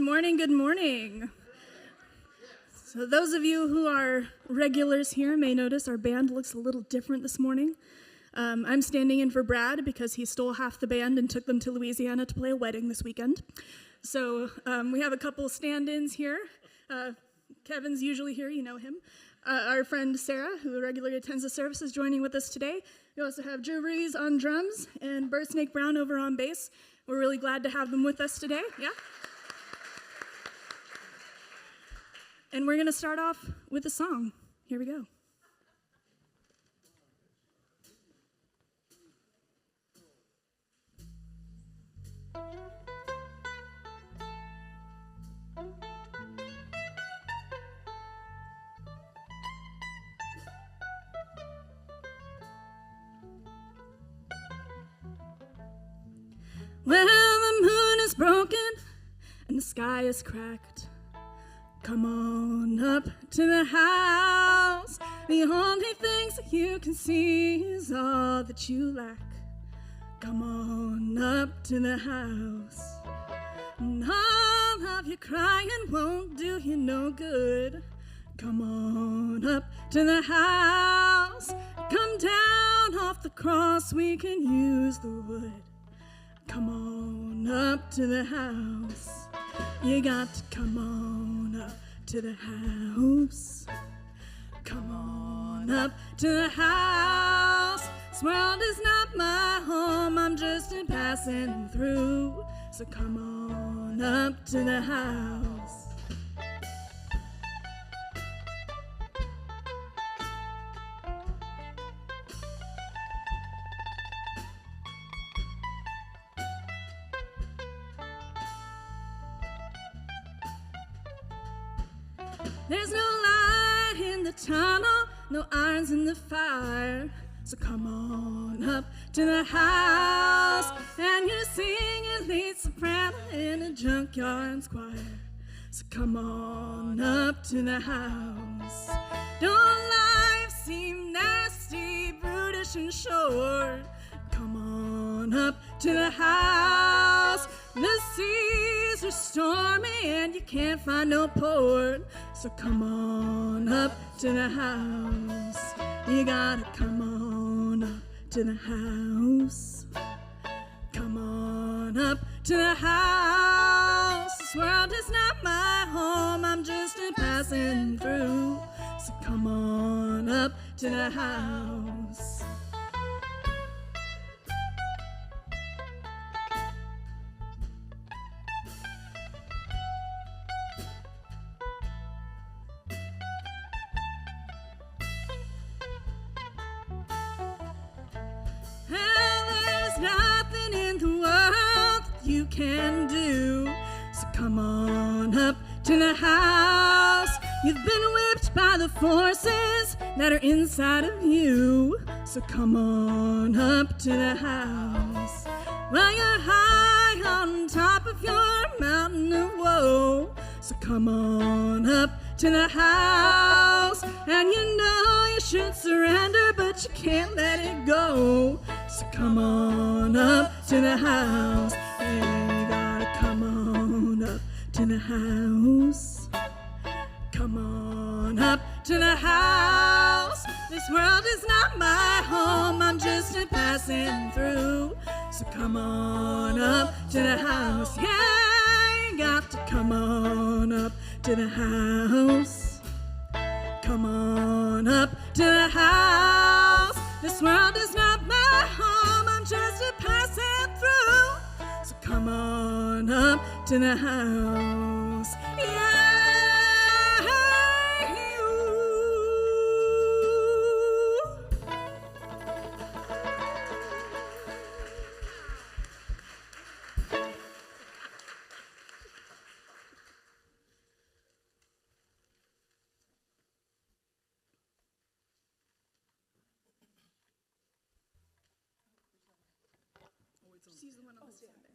morning, good morning. So those of you who are regulars here may notice our band looks a little different this morning. I'm standing in for Brad because he stole half the band and took them to Louisiana to play a wedding this weekend. So we have a couple stand-ins here. Kevin's usually here, you know him. Our friend Sarah, who regularly attends the service, is joining with us today. We also have Drew Ruiz on drums and Bert Snake Brown over on bass. We're really glad to have them with us today. Yeah. And we're going to start off with a song. Here we go. Well, the moon is broken and the sky is cracked. Come on up to the house. The only things that you can see is all that you lack. Come on up to the house. And all of your crying won't do you no good. Come on up to the house. Come down off the cross, we can use the wood. Come on up to the house. You got to come on up to the house. Come on up to the house. This world is not my home, I'm just a passing through. So come on up to the house. There's no light in the tunnel, no irons in the fire. So come on up to the house. And you're singing lead soprano in a junkyard choir. So come on up to the house. Don't life seem nasty, brutish and short? Come on up to the house. The seas are stormy and you can't find no port. So come on up to the house. You gotta come on up to the house. Come on up to the house. This world is not my home, I'm just a passing through. So come on up to the house. Nothing in the world that you can do. So come on up to the house. You've been whipped by the forces that are inside of you. So come on up to the house. Well, you're high on top of your mountain of woe. So come on up to the house. And you know you should surrender, but you can't let it go. So come on up to the house. You gotta come on up to the house. Come on up to the house. This world is not my home, I'm just a passing through. So come on up to the house. Yeah, you got to come on up to the house. Come on up to the house. This world is not my home, I'm just a passing through. So come on up to the house. Yeah. She's the one on the stand there.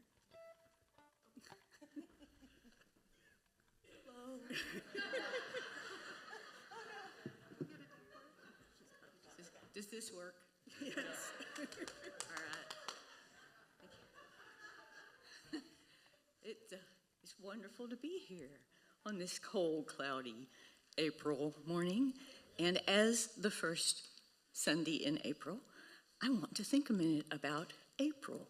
Hello. Does this work? Yes. All right. It It's wonderful to be here on this cold, cloudy April morning. And as the first Sunday in April, I want to think a minute about April.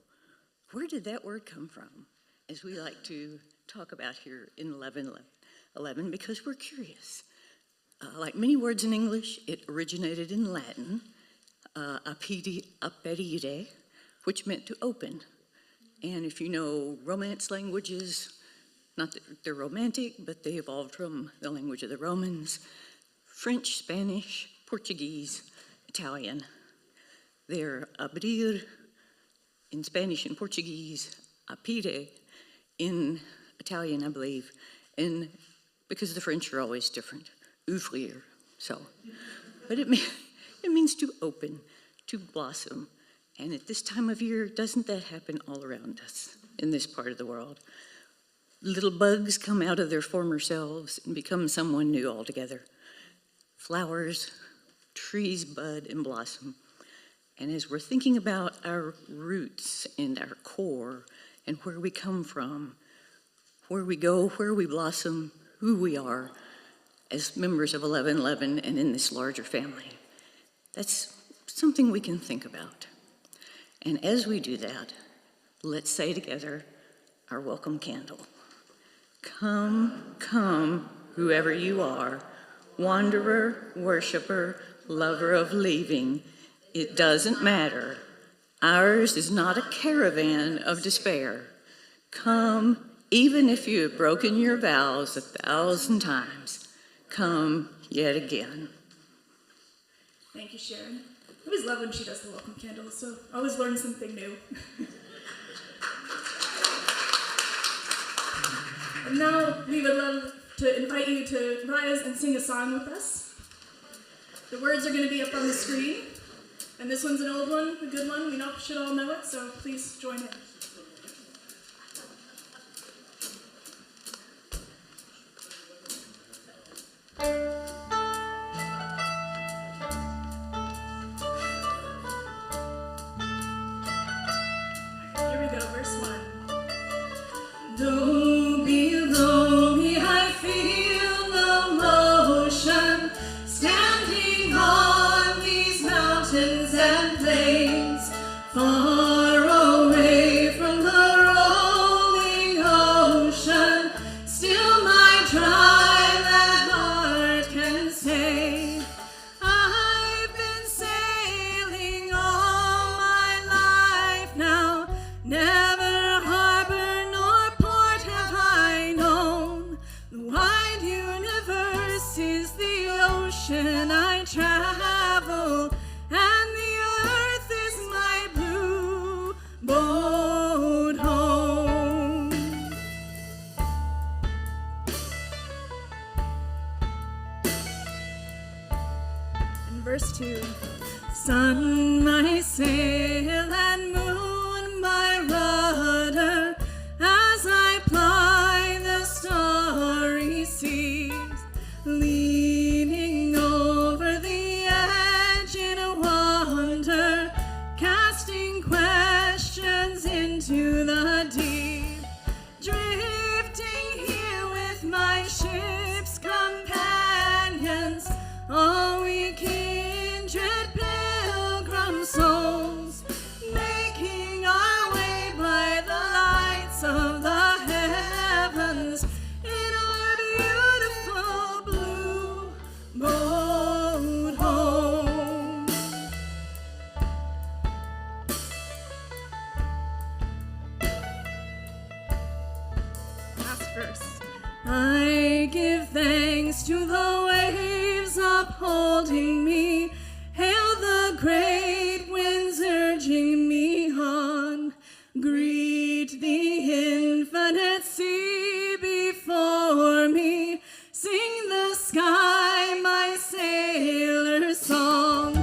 Where did that word come from? As we like to talk about here in 11, because we're curious. Like many words in English, it originated in Latin, aperire, which meant to open. And if you know Romance languages, not that they're romantic, but they evolved from the language of the Romans, French, Spanish, Portuguese, Italian. They're abrir in Spanish and Portuguese, apire in Italian, I believe, and because the French are always different, ouvrir, so. But it means to open, to blossom. And at this time of year, doesn't that happen all around us in this part of the world? Little bugs come out of their former selves and become someone new altogether. Flowers, trees bud and blossom. And as we're thinking about our roots and our core and where we come from, where we go, where we blossom, who we are as members of 1111 and in this larger family, that's something we can think about. And as we do that, let's say together our welcome candle. Come, come, whoever you are, wanderer, worshiper, lover of leaving, it doesn't matter. Ours is not a caravan of despair. Come, even if you have broken your vows 1,000 times, come yet again. Thank you, Sharon. I always love when she does the welcome candle, so I always learn something new. And now we would love to invite you to rise and sing a song with us. The words are going to be up on the screen, and this one's an old one, a good one. We should all know it, so please join in. Verse 2. Sun, my sail, and moon, my rudder, as I ply the starry seas, leaning over the edge in a wonder, casting questions into the deep, drifting here with my ship's companions, all we kindred pilgrim souls, making our way by the lights of the heavens in our beautiful blue boat home. Last verse. I give thanks to the waves upholding me, hail the great winds urging me on, greet the infinite sea before me, sing the sky my sailor song.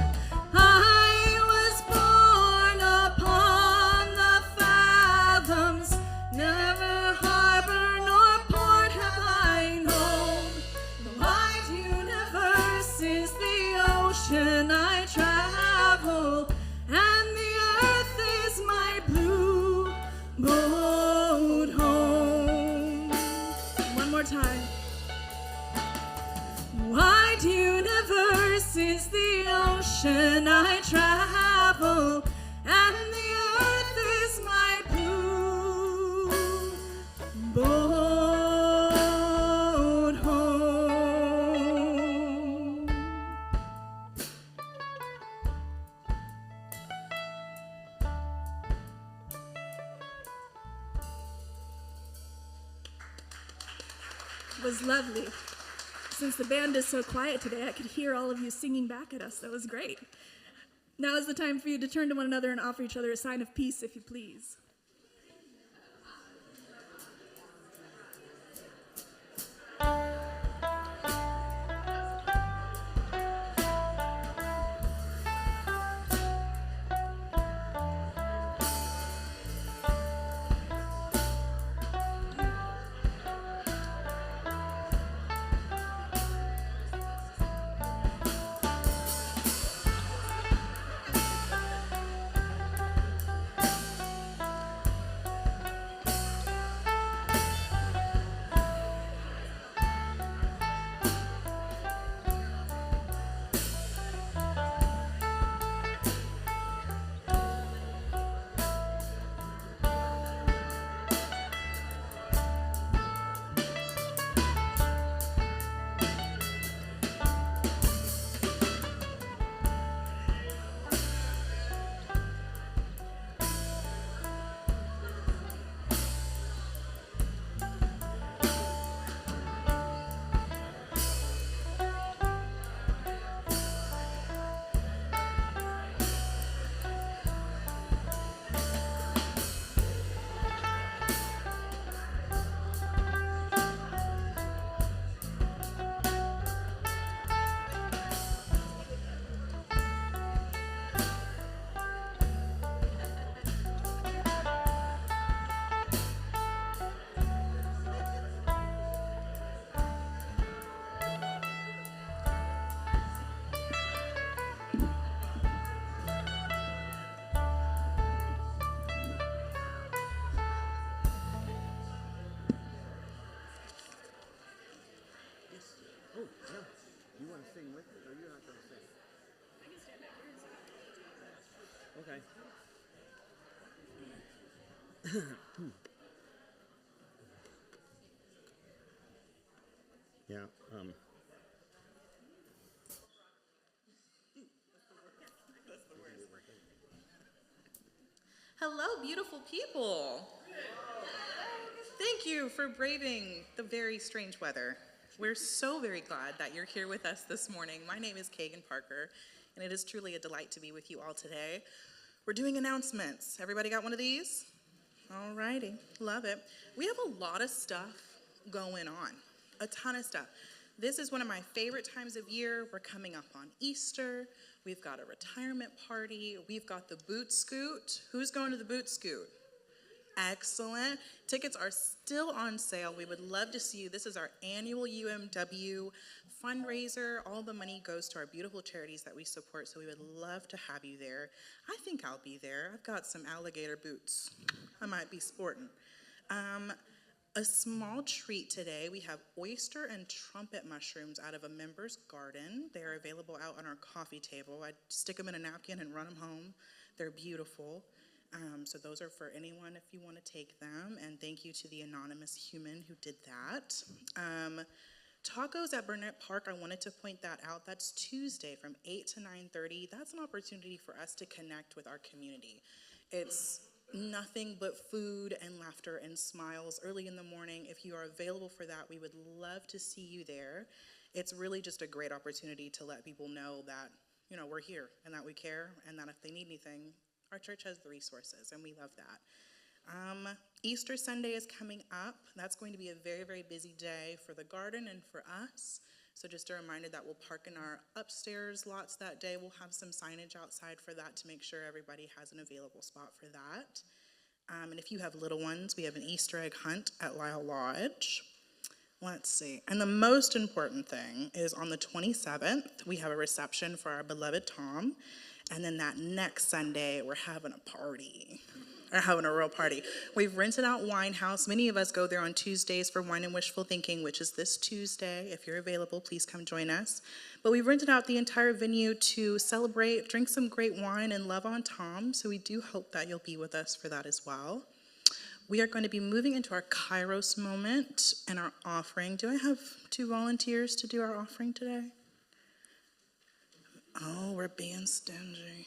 I was born upon the fathoms, never harbor nor port have I known. The wide universe is the ocean I travel more time. Wide universe is the ocean I travel, and the earth is my blue boat home. It was lovely. Since the band is so quiet today, I could hear all of you singing back at us. That was great. Now is the time for you to turn to one another and offer each other a sign of peace, if you please. Okay. Yeah. Hello, beautiful people. Thank you for braving the very strange weather. We're so very glad that you're here with us this morning. My name is Kagan Parker, and it is truly a delight to be with you all today. We're doing announcements. Everybody got one of these? All righty, love it. We have a lot of stuff going on, a ton of stuff. This is one of my favorite times of year. We're coming up on Easter. We've got a retirement party. We've got the Boot Scoot. Who's going to the Boot Scoot? Excellent. Tickets are still on sale. We would love to see you. This is our annual UMW fundraiser. All the money goes to our beautiful charities that we support, so we would love to have you there. I think I'll be there. I've got some alligator boots I might be sporting. A small treat today, we have oyster and trumpet mushrooms out of a member's garden. They're available out on our coffee table. I stick them in a napkin and run them home. They're beautiful. So those are for anyone if you want to take them. And thank you to the anonymous human who did that. Tacos at Burnett Park, I wanted to point that out. That's Tuesday from 8 to 9:30. That's an opportunity for us to connect with our community. It's nothing but food and laughter and smiles early in the morning. If you are available for that, we would love to see you there. It's really just a great opportunity to let people know that, you know, we're here and that we care and that if they need anything, our church has the resources, and we love that. Easter Sunday is coming up. That's going to be a very, very busy day for the garden and for us. So just a reminder that we'll park in our upstairs lots that day. We'll have some signage outside for that to make sure everybody has an available spot for that. And if you have little ones, we have an Easter egg hunt at Lyle Lodge. Let's see. And the most important thing is on the 27th, we have a reception for our beloved Tom. And then that next Sunday, we're having a party. are having a real party. We've rented out Wine House. Many of us go there on Tuesdays for Wine and Wishful Thinking, which is this Tuesday. If you're available, please come join us. But we've rented out the entire venue to celebrate, drink some great wine, and love on Tom. So we do hope that you'll be with us for that as well. We are going to be moving into our Kairos moment and our offering. Do I have 2 volunteers to do our offering today? Oh, we're being stingy.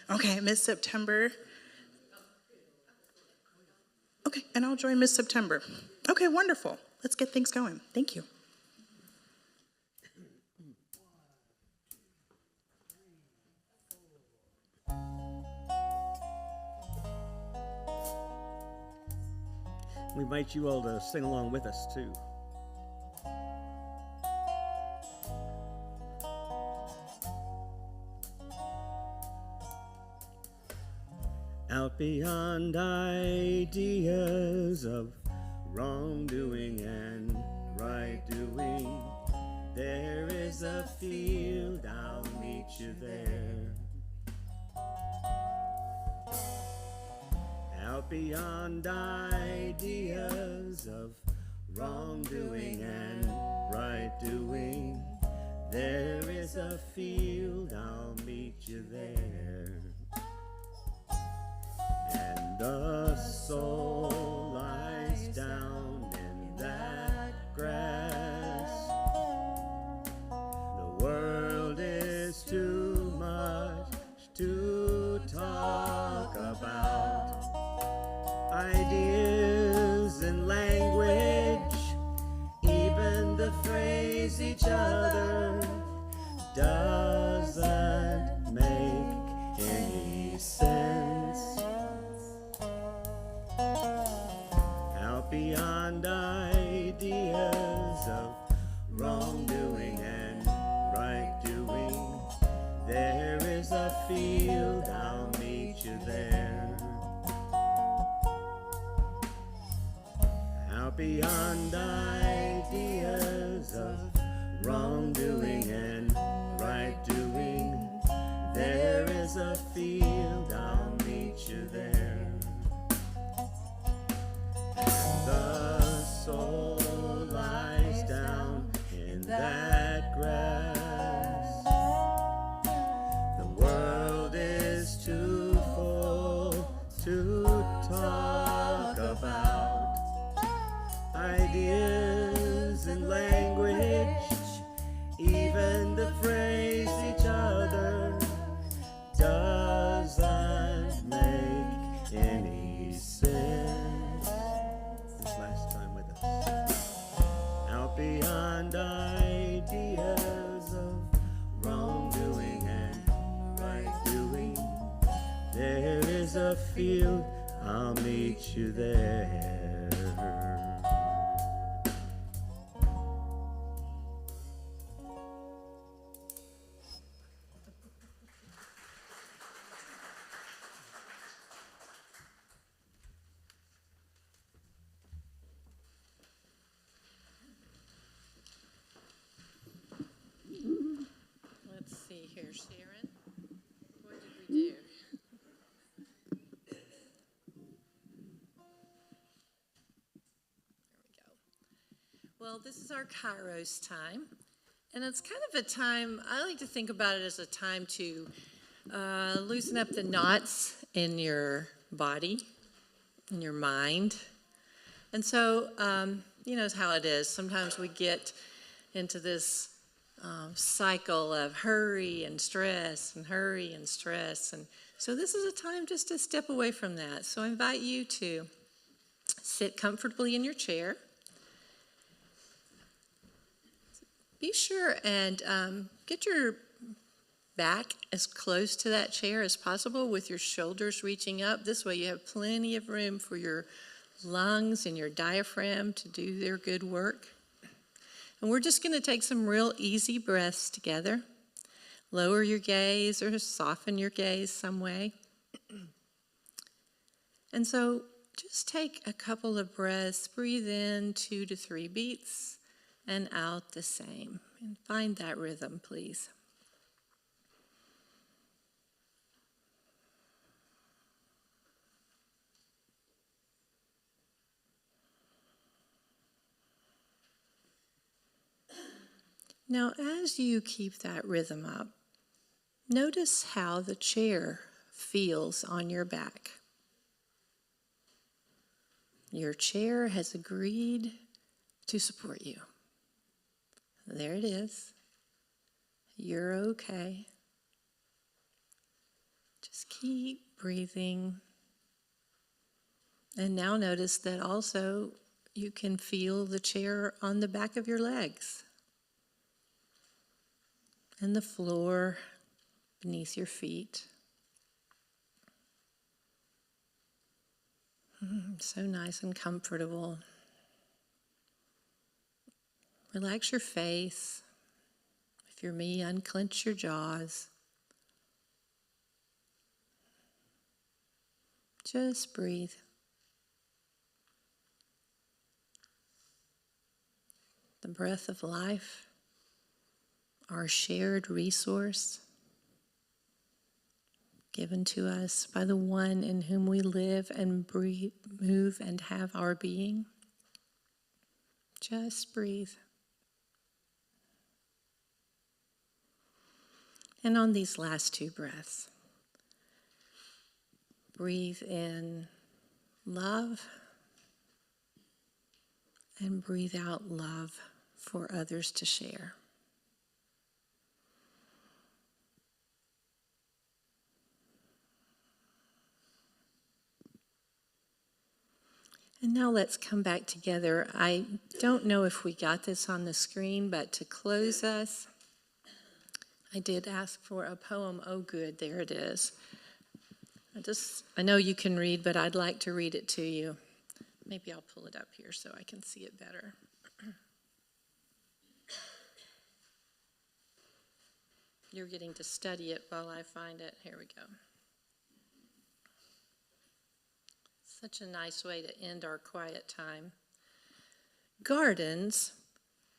Okay, Miss September. Okay, and I'll join Miss September. Okay, wonderful. Let's get things going. Thank you. We invite you all to sing along with us, too. Out beyond ideas of wrongdoing and right doing, there is a field, I'll meet you there. Out beyond ideas of wrongdoing and right doing, there is a field, I'll meet you there. And the soul lies down in that grass. The world is too much to talk about. Ideas and language, even the phrase each other doesn't make any sense. Out beyond ideas of wrongdoing and right doing, there is a field, I'll meet you there. Out beyond ideas of wrongdoing and right doing, there is a field, I'll meet you there. And the soul lies down in that grass. The world is too full to talk about. Ideas and language, even the phrase each other doesn't make any sense. This last time with us. Out beyond ideas of wrongdoing and right doing, there is a field, I'll meet you there. Let's see here, Sharon. What did we do? Well, this is our Kairos time, and it's kind of a time, I like to think about it as a time to loosen up the knots in your body, in your mind. And so, you know how it is. Sometimes we get into this cycle of hurry and stress and hurry and stress. And so this is a time just to step away from that. So I invite you to sit comfortably in your chair. Be sure and get your back as close to that chair as possible with your shoulders reaching up. This way you have plenty of room for your lungs and your diaphragm to do their good work. And we're just going to take some real easy breaths together. Lower your gaze or soften your gaze some way. And so just take a couple of breaths. Breathe in 2 to 3 beats and out the same. And find that rhythm, please. Now, as you keep that rhythm up, notice how the chair feels on your back. Your chair has agreed to support you. There it is. You're okay. Just keep breathing. And now notice that also you can feel the chair on the back of your legs and the floor beneath your feet. So nice and comfortable. Relax your face. If you're me, unclench your jaws. Just breathe. The breath of life, our shared resource, given to us by the one in whom we live and breathe, move, and have our being. Just breathe. And on these last two breaths, breathe in love and breathe out love for others to share. And now let's come back together. I don't know if we got this on the screen, but to close us, I did ask for a poem. Oh, good, there it is. I know you can read, but I'd like to read it to you. Maybe I'll pull it up here so I can see it better. You're getting to study it while I find it. Here we go. Such a nice way to end our quiet time. Gardens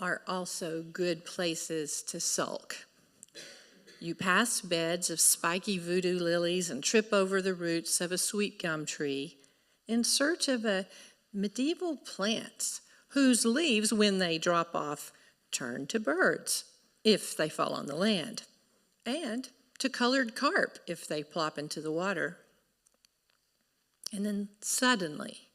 are also good places to sulk. You pass beds of spiky voodoo lilies and trip over the roots of a sweet gum tree in search of a medieval plants whose leaves, when they drop off, turn to birds if they fall on the land, and to colored carp if they plop into the water. And then suddenly,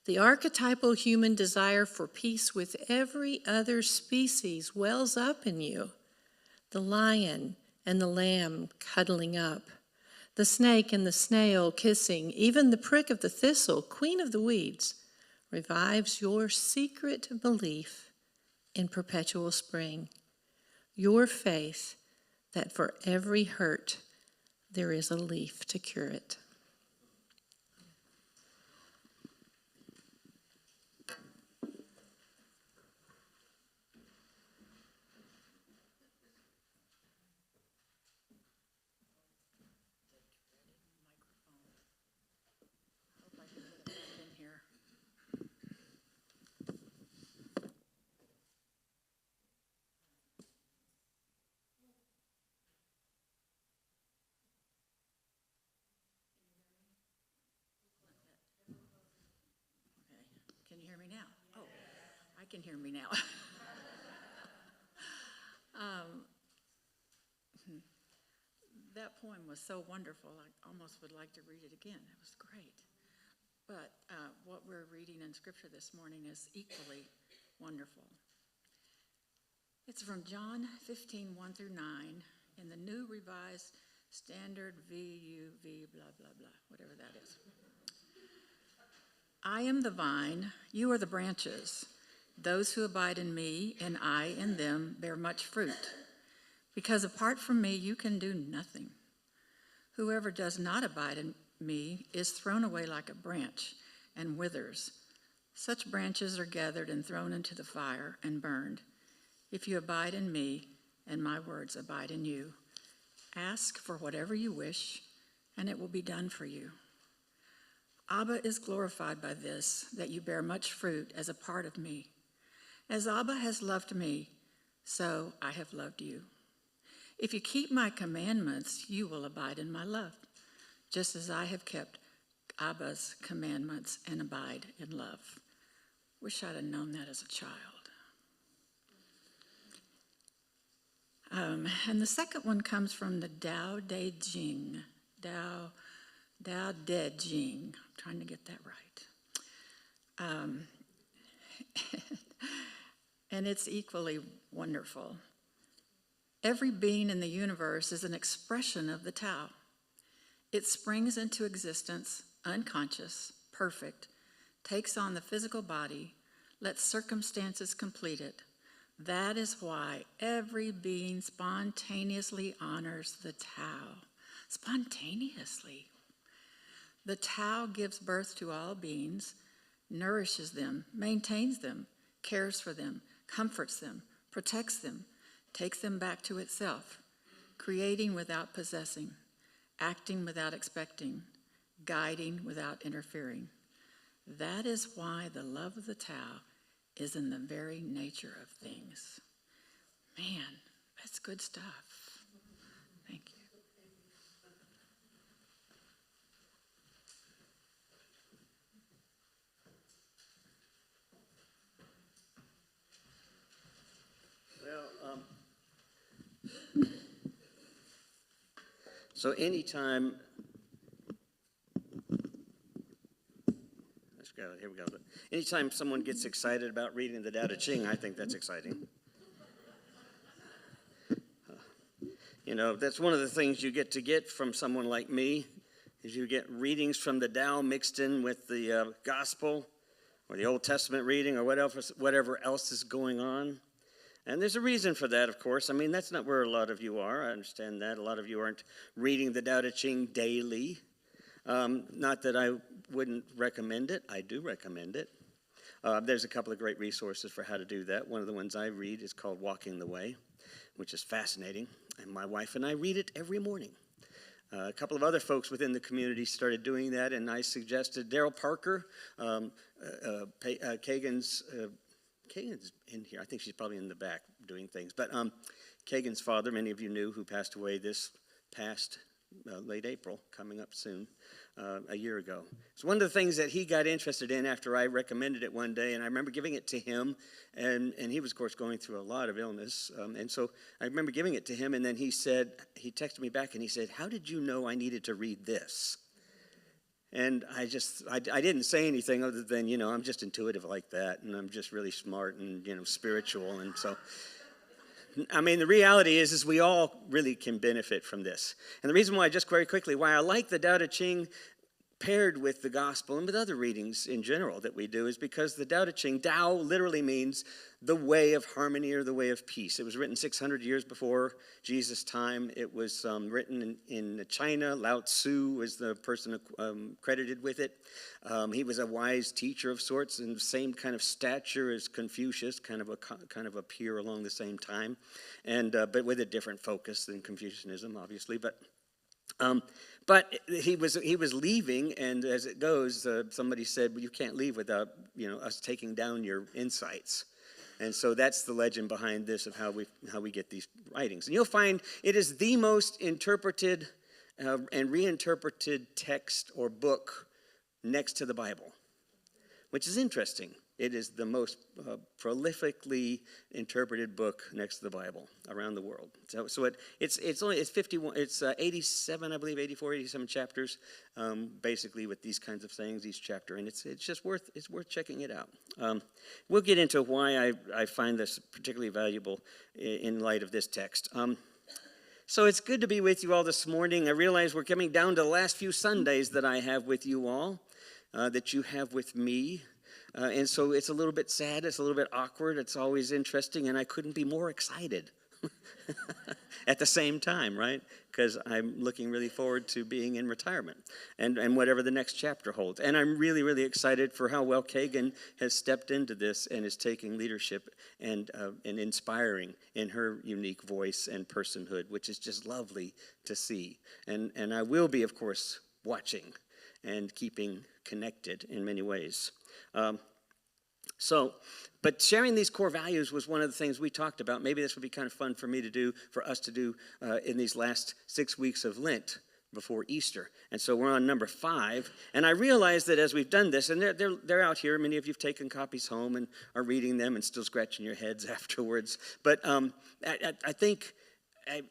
the archetypal human desire for peace with every other species wells up in you. The lion and the lamb cuddling up, the snake and the snail kissing, even the prick of the thistle, queen of the weeds, revives your secret belief in perpetual spring, your faith that for every hurt there is a leaf to cure it. Can you hear me now? Oh, I can hear me now. That poem was so wonderful, I almost would like to read it again. It was great. But what we're reading in Scripture this morning is equally wonderful. It's from John 15, 1 through 9, in the New Revised Standard VUV, blah, blah, blah, whatever that is. I am the vine, you are the branches. Those who abide in me and I in them bear much fruit, because apart from me you can do nothing. Whoever does not abide in me is thrown away like a branch and withers. Such branches are gathered and thrown into the fire and burned. If you abide in me and my words abide in you, ask for whatever you wish and it will be done for you. Abba is glorified by this, that you bear much fruit as a part of me. As Abba has loved me, so I have loved you. If you keep my commandments, you will abide in my love, just as I have kept Abba's commandments and abide in love. Wish I'd have known that as a child. And the second one comes from the Tao Te Ching. Tao Te Ching. I'm trying to get that right. And it's equally wonderful. Every being in the universe is an expression of the Tao. It springs into existence, unconscious, perfect, takes on the physical body, lets circumstances complete it. That is why every being spontaneously honors the Tao. Spontaneously. The Tao gives birth to all beings, nourishes them, maintains them, cares for them, comforts them, protects them, takes them back to itself, creating without possessing, acting without expecting, guiding without interfering. That is why the love of the Tao is in the very nature of things. Man, that's good stuff. Thank you. So anytime, here we go. Anytime someone gets excited about reading the Tao Te Ching, I think that's exciting. You know, that's one of the things you get from someone like me, is you get readings from the Tao mixed in with the gospel or the Old Testament reading or whatever else is going on. And there's a reason for that, of course. I mean, that's not where a lot of you are. I understand that. A lot of you aren't reading the Tao Te Ching daily. Not that I wouldn't recommend it. I do recommend it. There's a couple of great resources for how to do that. One of the ones I read is called Walking the Way, which is fascinating. And my wife and I read it every morning. A couple of other folks within the community started doing that, and I suggested Daryl Parker, Kagan's in here. I think she's probably in the back doing things. But Kagan's father, many of you knew, who passed away this past late April, coming up soon, a year ago. It's one of the things that he got interested in after I recommended it one day, and I remember giving it to him, and he was, of course, going through a lot of illness, and so I remember giving it to him, and then he texted me back, and he said, "How did you know I needed to read this?" And I didn't say anything other than, I'm just intuitive like that, and I'm just really smart and, spiritual. And so, I mean, the reality is we all really can benefit from this. And the reason why, just very quickly, why I like the Tao Te Ching paired with the gospel and with other readings in general that we do is because the Tao Te Ching, Tao literally means the way of harmony or the way of peace. It was written 600 years before Jesus' time. It was written in China. Lao Tzu was the person credited with it. He was a wise teacher of sorts and the same kind of stature as Confucius, kind of a peer along the same time, and but with a different focus than Confucianism, obviously. But he was leaving, and as it goes, somebody said, "Well, you can't leave without us taking down your insights." And so that's the legend behind this of how we get these writings. And you'll find it is the most interpreted and reinterpreted text or book next to the Bible, which is interesting. It is the most prolifically interpreted book next to the Bible around the world. So it's 87, I believe, 84, 87 chapters, basically with these kinds of things, each chapter, and it's just worth checking it out. We'll get into why I find this particularly valuable in light of this text. So it's good to be with you all this morning. I realize we're coming down to the last few Sundays that I have with you all, that you have with me. And so it's a little bit sad, it's a little bit awkward, it's always interesting, and I couldn't be more excited at the same time, right? Because I'm looking really forward to being in retirement and whatever the next chapter holds. And I'm really, really excited for how well Kagan has stepped into this and is taking leadership and inspiring in her unique voice and personhood, which is just lovely to see. And I will be, of course, watching and keeping connected in many ways. But sharing these core values was one of the things we talked about. Maybe this would be kind of fun for us to do in these last 6 weeks of Lent before Easter. And so we're on number 5. And I realized that as we've done this, and they're out here, many of you have taken copies home and are reading them and still scratching your heads afterwards. But I think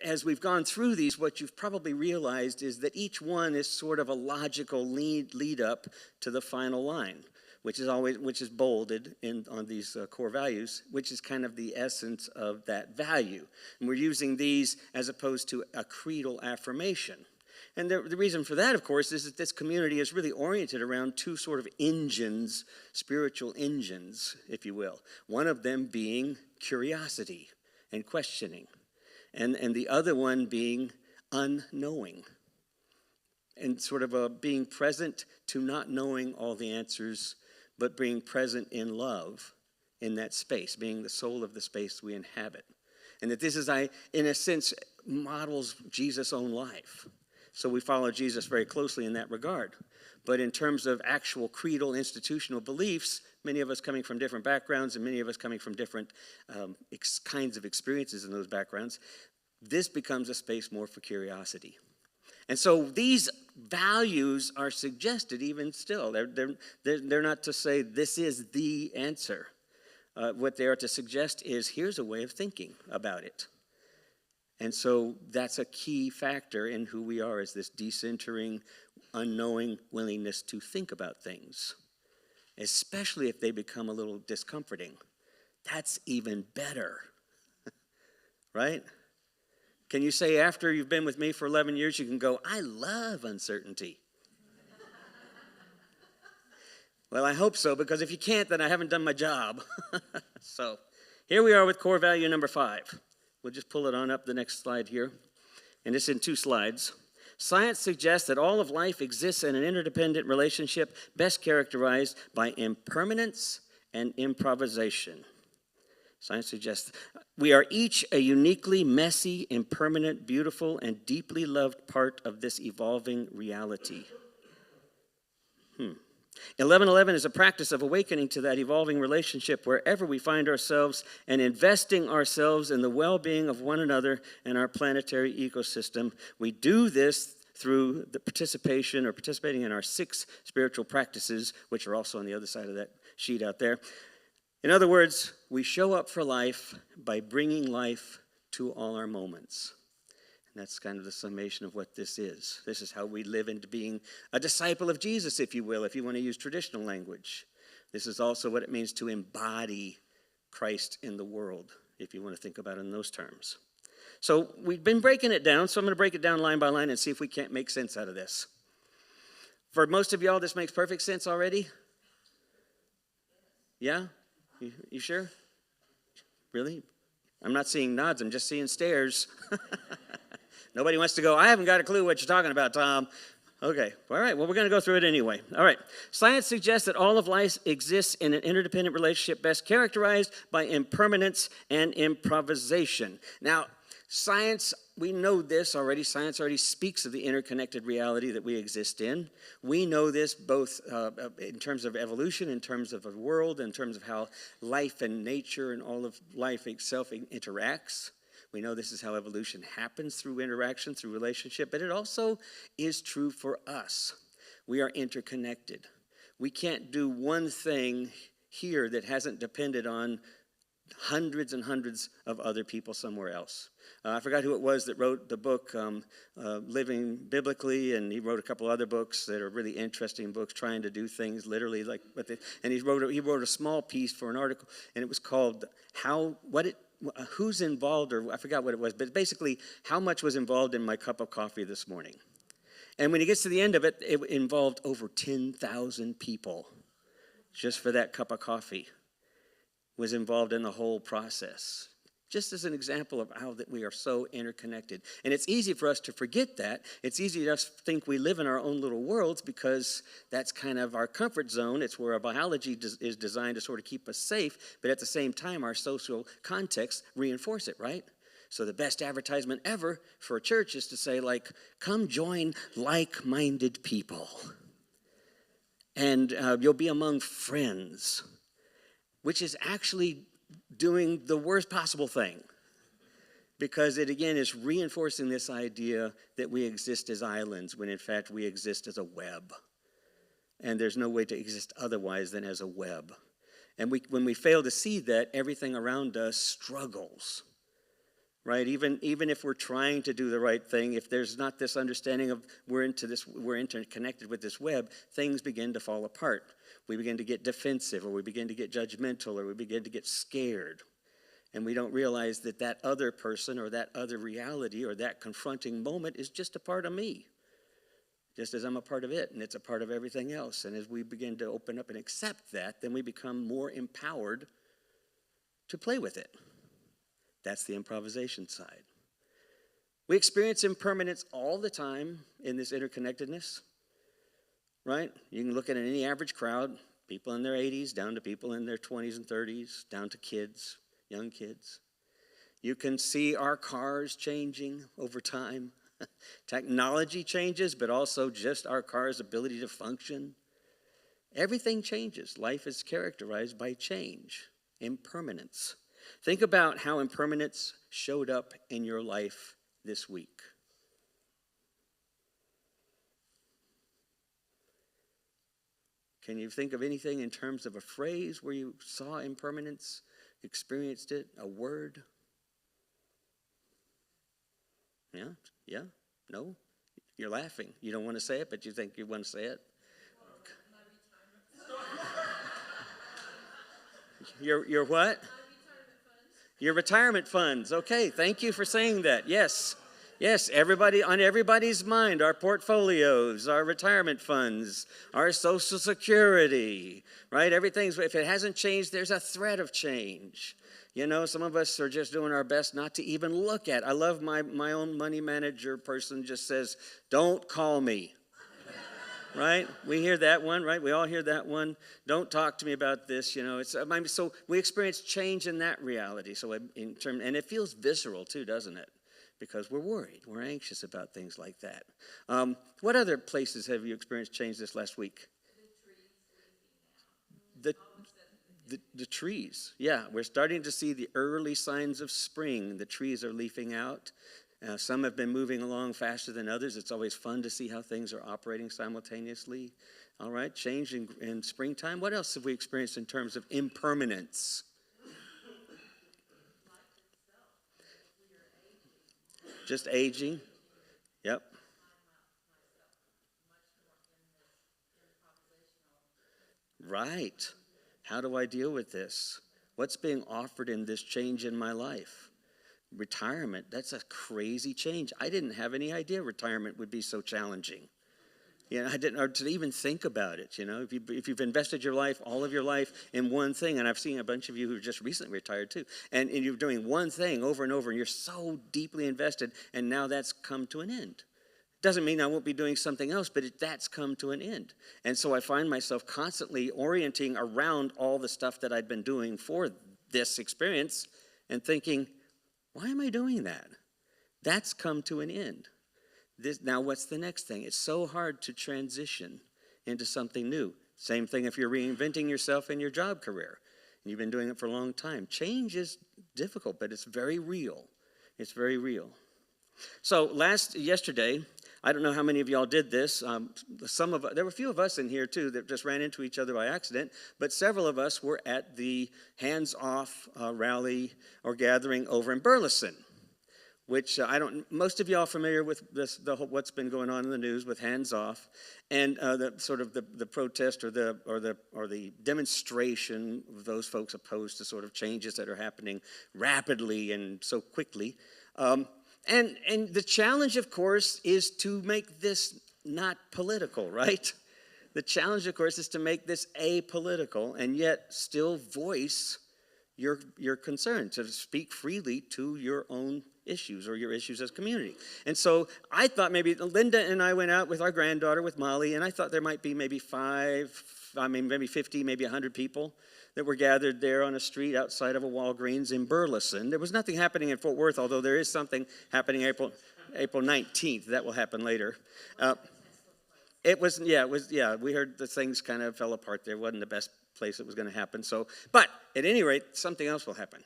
as we've gone through these, what you've probably realized is that each one is sort of a logical lead up to the final line, which is bolded on these core values, which is kind of the essence of that value. And we're using these as opposed to a creedal affirmation. And the reason for that, of course, is that this community is really oriented around two sort of engines, spiritual engines, if you will. One of them being curiosity and questioning, and the other one being unknowing, and sort of being present to not knowing all the answers, but being present in love in that space, being the soul of the space we inhabit. And that this is, in a sense, models Jesus' own life. So we follow Jesus very closely in that regard. But in terms of actual creedal institutional beliefs, many of us coming from different backgrounds and many of us coming from different kinds of experiences in those backgrounds, this becomes a space more for curiosity. And so these values are suggested even still. They're not to say this is the answer. What they are to suggest is here's a way of thinking about it. And so that's a key factor in who we are, is this decentering, unknowing willingness to think about things, especially if they become a little discomforting. That's even better, right? Can you say after you've been with me for 11 years, you can go, I love uncertainty? Well, I hope so, because if you can't, then I haven't done my job. So here we are with core value number 5. We'll just pull it on up the next slide here. And it's in 2 slides. Science suggests that all of life exists in an interdependent relationship best characterized by impermanence and improvisation. Science suggests we are each a uniquely messy, impermanent, beautiful, and deeply loved part of this evolving reality. 1111 is a practice of awakening to that evolving relationship wherever we find ourselves and investing ourselves in the well-being of one another and our planetary ecosystem. We do this through the participating in our 6 spiritual practices, which are also on the other side of that sheet out there. In other words, we show up for life by bringing life to all our moments. And that's kind of the summation of what this is. This is how we live into being a disciple of Jesus, if you will, if you want to use traditional language. This is also what it means to embody Christ in the world, if you want to think about it in those terms. So we've been breaking it down, so I'm going to break it down line by line and see if we can't make sense out of this. For most of y'all, this makes perfect sense already? Yeah? You sure? Really? I'm not seeing nods, I'm just seeing stares. Nobody wants to go, I haven't got a clue what you're talking about, Tom. Okay, all right, well, we're going to go through it anyway. All right, science suggests that all of life exists in an interdependent relationship best characterized by impermanence and improvisation. Now, science, we know this already. Science already speaks of the interconnected reality that we exist in. We know this both in terms of evolution, in terms of the world, in terms of how life and nature and all of life itself interacts. We know this is how evolution happens, through interaction, through relationship, but it also is true for us. We are interconnected. We can't do one thing here that hasn't depended on hundreds and hundreds of other people somewhere else. I forgot who it was that wrote the book Living Biblically, and he wrote a couple other books that are really interesting books trying to do things literally like, and he wrote a small piece for an article, and it was called Who's Involved, or I forgot what it was, but basically how much was involved in my cup of coffee this morning. And when he gets to the end of it, it involved over 10,000 people just for that cup of coffee. Was involved in the whole process. Just as an example of how that we are so interconnected. And it's easy for us to forget that. It's easy to think we live in our own little worlds because that's kind of our comfort zone. It's where our biology is designed to sort of keep us safe, but at the same time, our social context reinforce it, right? So the best advertisement ever for a church is to say, like, come join like-minded people. And you'll be among friends, which is actually doing the worst possible thing, because it again is reinforcing this idea that we exist as islands when in fact we exist as a web, and there's no way to exist otherwise than as a web. And when we fail to see that, everything around us struggles right? Even if we're trying to do the right thing, if there's not this understanding of we're interconnected with this web, things begin to fall apart. We begin to get defensive, or we begin to get judgmental, or we begin to get scared. And we don't realize that that other person or that other reality or that confronting moment is just a part of me, just as I'm a part of it, and it's a part of everything else. And as we begin to open up and accept that, then we become more empowered to play with it. That's the improvisation side. We experience impermanence all the time in this interconnectedness, right? You can look at any average crowd, people in their 80s, down to people in their 20s and 30s, down to kids, young kids. You can see our cars changing over time. Technology changes, but also just our car's ability to function. Everything changes. Life is characterized by change, impermanence. Think about how impermanence showed up in your life this week. Can you think of anything in terms of a phrase where you saw impermanence, experienced it, a word? Yeah? No? You're laughing. You don't want to say it, but you think you want to say it? Your what? Your retirement funds. Okay, thank you for saying that. Yes, everybody, on everybody's mind, our portfolios, our retirement funds, our Social Security, right? Everything's, if it hasn't changed, there's a threat of change. You know, some of us are just doing our best not to even look at. I love my own money manager person just says, don't call me. Right? We hear that one, right? We all hear that one. Don't talk to me about this, you know. So we experience change in that reality. And it feels visceral too, doesn't it? Because we're worried, we're anxious about things like that. What other places have you experienced change this last week? The trees, yeah. We're starting to see the early signs of spring. The trees are leafing out. Some have been moving along faster than others. It's always fun to see how things are operating simultaneously. All right, change in springtime. What else have we experienced in terms of impermanence? Just aging. Yep. Right. How do I deal with this? What's being offered in this change in my life? Retirement, that's a crazy change. I didn't have any idea retirement would be so challenging. You know, I didn't, or to even think about it, you know. If you've invested your life, all of your life in one thing, and I've seen a bunch of you who just recently retired too, and you're doing one thing over and over, and you're so deeply invested, and now that's come to an end. Doesn't mean I won't be doing something else, but that's come to an end. And so I find myself constantly orienting around all the stuff that I'd been doing for this experience and thinking, why am I doing that? That's come to an end. Now what's the next thing? It's so hard to transition into something new. Same thing if you're reinventing yourself in your job career. And you've been doing it for a long time. Change is difficult, but it's very real. It's very real. So yesterday, I don't know how many of y'all did this. There were a few of us in here too that just ran into each other by accident, but several of us were at the Hands Off rally or gathering over in Burleson, which most of y'all are familiar with what's been going on in the news with Hands Off, and the protest or the demonstration of those folks opposed to sort of changes that are happening rapidly and so quickly. And the challenge, of course, is to make this not political, right? The challenge, of course, is to make this apolitical and yet still voice your concern, to speak freely to your own issues or your issues as community. And so I thought maybe Linda and I went out with our granddaughter, with Molly, and I thought there might be maybe 50, maybe 100 people that were gathered there on a street outside of a Walgreens in Burleson. There was nothing happening in Fort Worth, although there is something happening April 19th. That will happen later. We heard the things kind of fell apart there. It wasn't the best place it was going to happen. But at any rate, something else will happen.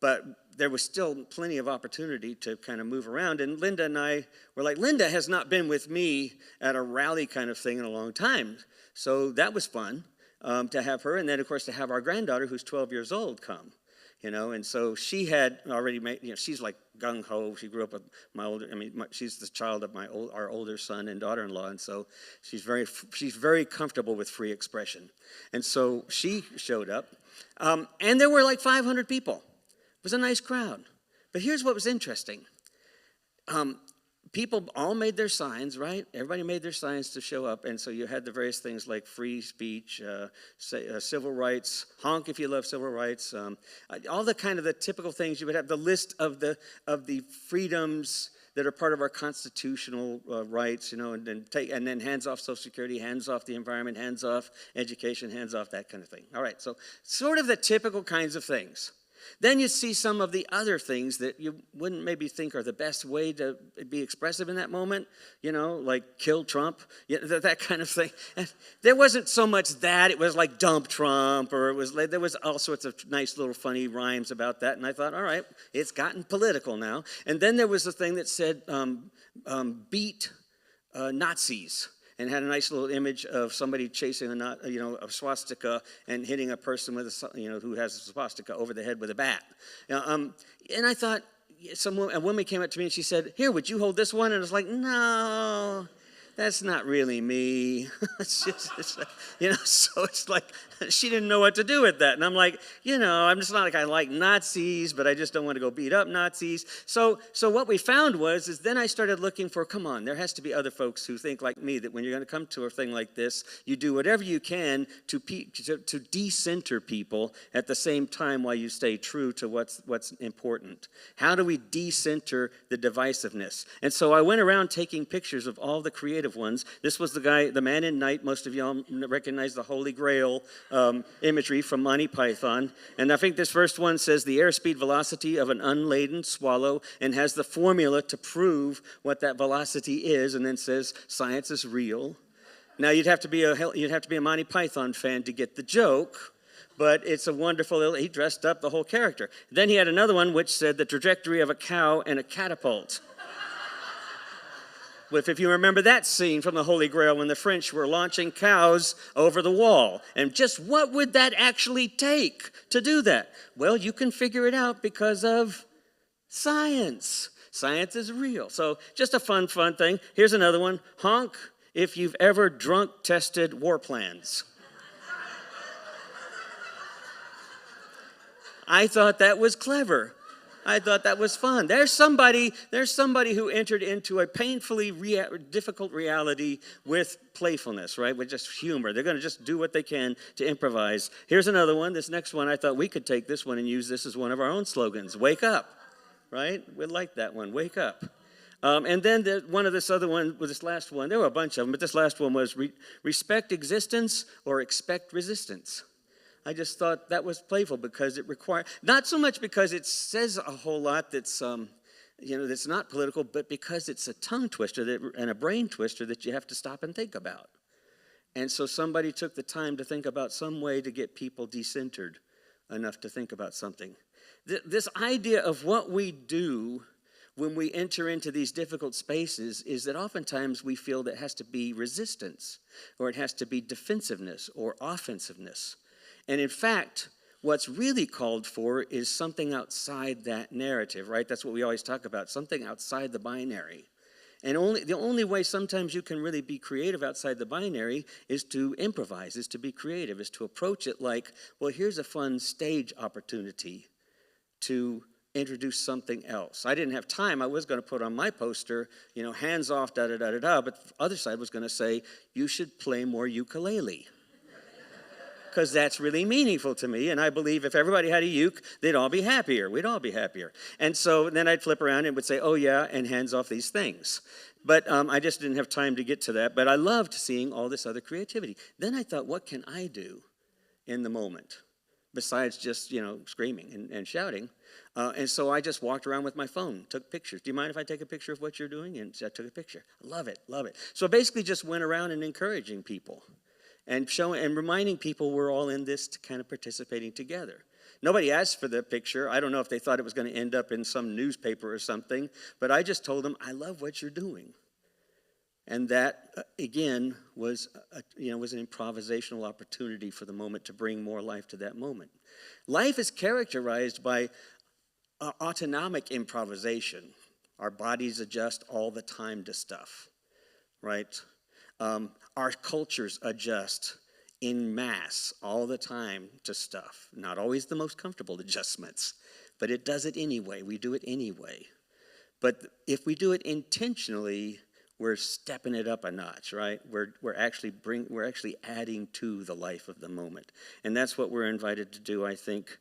But there was still plenty of opportunity to kind of move around. And Linda and I were like, Linda has not been with me at a rally kind of thing in a long time. So that was fun. To have her, and then, of course, to have our granddaughter, who's 12 years old, come. And so she had already made, she's like gung-ho. She grew up with she's the child of our older son and daughter-in-law, and so she's very comfortable with free expression. And so she showed up, and there were like 500 people. It was a nice crowd. But here's what was interesting. People all made their signs, right? Everybody made their signs to show up, and so you had the various things like free speech, civil rights, honk if you love civil rights, all the kind of the typical things you would have. The list of the freedoms that are part of our constitutional rights, and then hands off Social Security, hands off the environment, hands off education, hands off that kind of thing. All right, so sort of the typical kinds of things. Then you see some of the other things that you wouldn't maybe think are the best way to be expressive in that moment, like kill Trump, that kind of thing. And there wasn't so much that, it was like dump Trump, or there was all sorts of nice little funny rhymes about that. And I thought, all right, it's gotten political now. And then there was a thing that said, beat Nazis. And had a nice little image of somebody chasing a swastika and hitting a person with who has a swastika over the head with a bat. And I thought, a woman came up to me and she said, "Here, would you hold this one?" And I was like, "No, that's not really me." So it's like she didn't know what to do with that. And I'm like, I'm just not like I like Nazis, but I just don't want to go beat up Nazis. So what we found was then I started looking for, come on, there has to be other folks who think like me, that when you're going to come to a thing like this, you do whatever you can to de-center people at the same time while you stay true to what's important. How do we de-center the divisiveness? And so I went around taking pictures of all the creative ones. This was the man in night. Most of y'all recognize the Holy Grail imagery from Monty Python. And I think this first one says the airspeed velocity of an unladen swallow, and has the formula to prove what that velocity is, and then says science is real. Now you'd have to be a Monty Python fan to get the joke, but it's a wonderful, he dressed up the whole character. Then he had another one which said the trajectory of a cow and a catapult. If you remember that scene from the Holy Grail when the French were launching cows over the wall. And just what would that actually take to do that? Well, you can figure it out because of science. Science is real. So just a fun thing. Here's another one. Honk if you've ever drunk tested war plans. I thought that was clever. I thought that was fun. There's somebody who entered into a painfully difficult reality with playfulness, right? With just humor. They're going to just do what they can to improvise. Here's another one. This next one, I thought we could take this one and use this as one of our own slogans. Wake up, right? We like that one. Wake up. And then this last one, there were a bunch of them, but this last one was respect existence or expect resistance. I just thought that was playful because it required, not so much because it says a whole lot that's not political, but because it's a tongue twister and a brain twister that you have to stop and think about. And so somebody took the time to think about some way to get people decentered enough to think about something. This idea of what we do when we enter into these difficult spaces is that oftentimes we feel that it has to be resistance, or it has to be defensiveness or offensiveness. And in fact, what's really called for is something outside that narrative, right? That's what we always talk about, something outside the binary. And the only way sometimes you can really be creative outside the binary is to improvise, is to be creative, is to approach it like, well, here's a fun stage opportunity to introduce something else. I didn't have time. I was going to put on my poster, hands off, da-da-da-da-da, but the other side was going to say, you should play more ukulele. Because that's really meaningful to me, and I believe if everybody had a uke, they'd all be happier. We'd all be happier. And so then I'd flip around and would say, oh yeah, and hands off these things. But I just didn't have time to get to that. But I loved seeing all this other creativity. Then I thought, what can I do in the moment besides just, screaming and shouting? And so I just walked around with my phone, took pictures. Do you mind if I take a picture of what you're doing? And so I took a picture. Love it. So I basically just went around and encouraging people. And showing and reminding people we're all in this kind of participating together. Nobody asked for the picture. I don't know if they thought it was going to end up in some newspaper or something, but I just told them, I love what you're doing. And that, again, was an improvisational opportunity for the moment to bring more life to that moment. Life is characterized by autonomic improvisation. Our bodies adjust all the time to stuff, right? Our cultures adjust en masse all the time to stuff. Not always the most comfortable adjustments, but it does it anyway. We do it anyway. But if we do it intentionally, we're stepping it up a notch, right? We're actually adding to the life of the moment, and that's what we're invited to do. I think,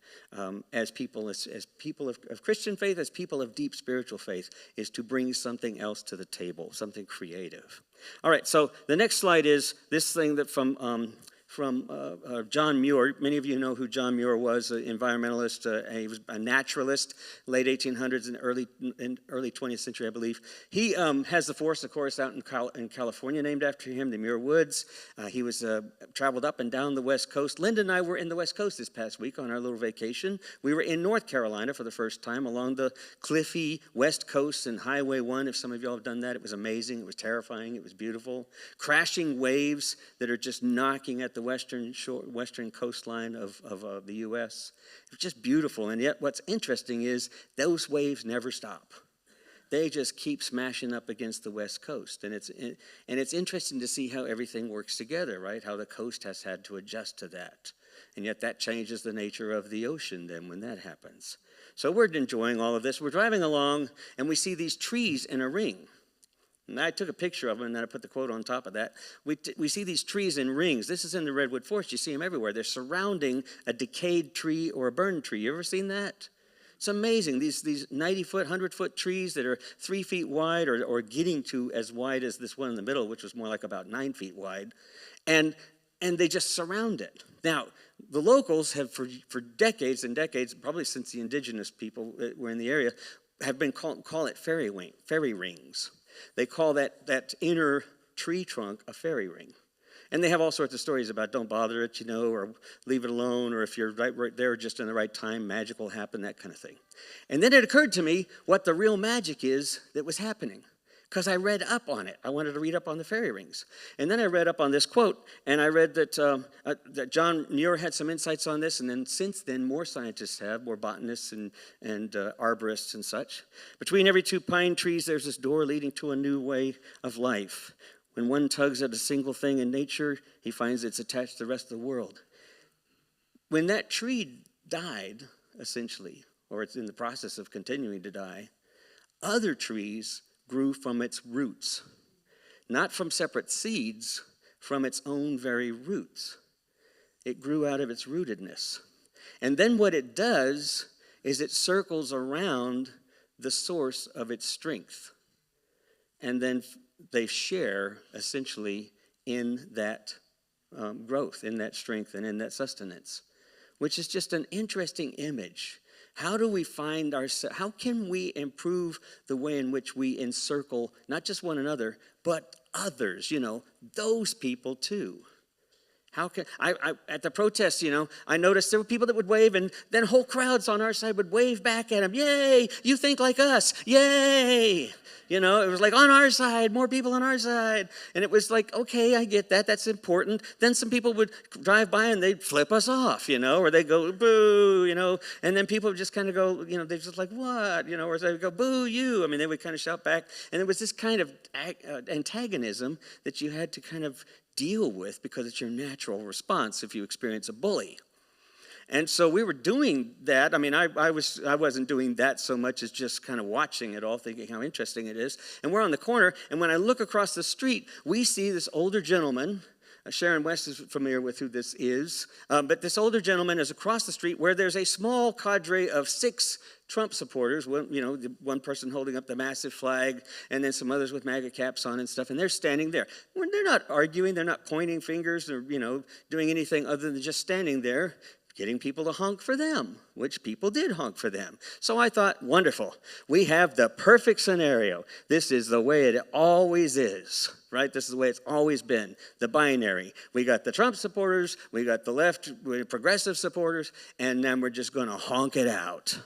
as people of Christian faith, as people of deep spiritual faith, is to bring something else to the table, something creative. All right. So the next slide is this thing that from John Muir. Many of you know who John Muir was, an environmentalist. He was a naturalist, late 1800s and early 20th century, I believe. He has the forest, of course, out in California, named after him, the Muir Woods. He was traveled up and down the West Coast. Linda and I were in the West Coast this past week on our little vacation. We were in North Carolina for the first time along the cliffy West Coast and Highway 1. If some of y'all have done that, it was amazing. It was terrifying. It was beautiful. Crashing waves that are just knocking at the western coastline of the U.S. It's just beautiful, and yet what's interesting is those waves never stop. They just keep smashing up against the West Coast, and it's interesting to see how everything works together, right? How the coast has had to adjust to that, and yet that changes the nature of the ocean then when that happens. So we're enjoying all of this. We're driving along, and we see these trees in a ring. And I took a picture of them, and then I put the quote on top of that. We see these trees in rings. This is in the redwood forest. You see them everywhere. They're surrounding a decayed tree or a burned tree. You ever seen that? It's amazing. These 90-foot, 100-foot trees that are 3 feet wide or getting to as wide as this one in the middle, which was more like about 9 feet wide. And they just surround it. Now, the locals have, for decades and decades, probably since the indigenous people were in the area, have been call it fairy rings. They call that inner tree trunk a fairy ring. And they have all sorts of stories about don't bother it, or leave it alone, or if you're right there just in the right time, magic will happen, that kind of thing. And then it occurred to me what the real magic is that was happening, because I read up on it. I wanted to read up on the fairy rings. And then I read up on this quote, and I read that John Muir had some insights on this, and then since then more scientists have, more botanists and arborists and such. Between every 2 pine trees, there's this door leading to a new way of life. When one tugs at a single thing in nature, he finds it's attached to the rest of the world. When that tree died, essentially, or it's in the process of continuing to die, other trees grew from its roots, not from separate seeds, from its own very roots. It grew out of its rootedness. And then what it does is it circles around the source of its strength. And then they share, essentially, in that growth, in that strength, and in that sustenance, which is just an interesting image. How do we find ourselves? How can we improve the way in which we encircle not just one another, but others, those people too? How can I at the protests, I noticed there were people that would wave, and then whole crowds on our side would wave back at them. Yay, you think like us. Yay. It was like on our side, more people on our side. And it was like, okay, I get that. That's important. Then some people would drive by and they'd flip us off, or they'd go, boo, and then people would just kind of go, they're just like, what? Or they would go, boo, you. They would kind of shout back. And there was this kind of antagonism that you had to kind of deal with because it's your natural response if you experience a bully. And so we were doing that. I wasn't doing that so much as just kind of watching it all, thinking how interesting it is. And we're on the corner, and when I look across the street, we see this older gentleman. Sharon West is familiar with who this is. But this older gentleman is across the street where there's a small cadre of 6 Trump supporters, one person holding up the massive flag, and then some others with MAGA caps on and stuff, and they're standing there. They're not arguing, they're not pointing fingers or, doing anything other than just standing there, getting people to honk for them, which people did honk for them. So I thought, wonderful, we have the perfect scenario. This is the way it always is, right? This is the way it's always been, the binary. We got the Trump supporters, we got the left progressive supporters, and then we're just going to honk it out.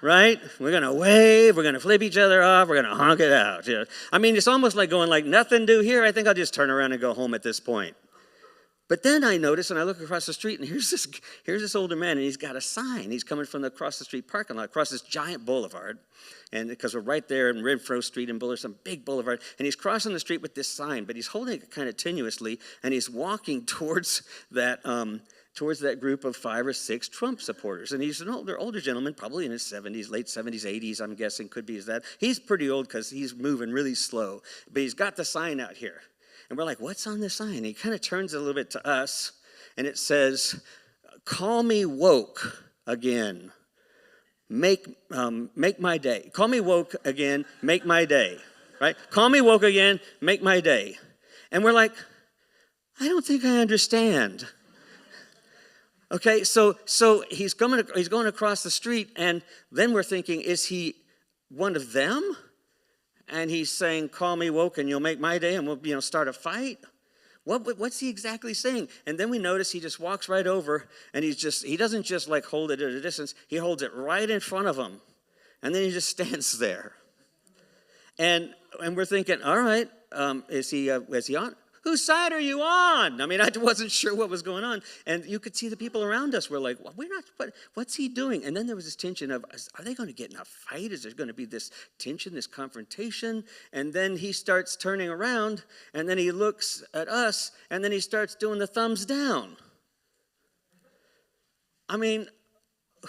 right? We're going to wave, we're going to flip each other off, we're going to honk it out. Yeah. I mean, it's almost like going like, nothing to do here. I think I'll just turn around and go home at this point. But then I notice, and I look across the street, and here's this older man, and he's got a sign. He's coming from the across the street parking lot, across this giant boulevard, and because we're right there in Renfro Street in Bullard, some big boulevard, and he's crossing the street with this sign, but he's holding it kind of tenuously, and he's walking towards that group of 5 or 6 Trump supporters. And he's an older gentleman, probably in his 70s, late 70s, 80s, I'm guessing, could be his dad. He's pretty old because he's moving really slow, but he's got the sign out here. And we're like, what's on the sign? And he kind of turns a little bit to us, and it says, call me woke again. Make my day. Call me woke again, make my day. Right? Call me woke again, make my day. And we're like, I don't think I understand. Okay, so he's going across the street, and then we're thinking, is he one of them? And he's saying, call me woke and you'll make my day, and we'll start a fight? What's he exactly saying? And then we notice he just walks right over, and he doesn't just like hold it at a distance, he holds it right in front of him. And then he just stands there. And we're thinking, all right, is he on? Whose side are you on? I mean, I wasn't sure what was going on. And you could see the people around us were like, well, what's he doing? And then there was this tension of, are they going to get in a fight? Is there going to be this tension, this confrontation? And then he starts turning around, and then he looks at us, and then he starts doing the thumbs down. I mean,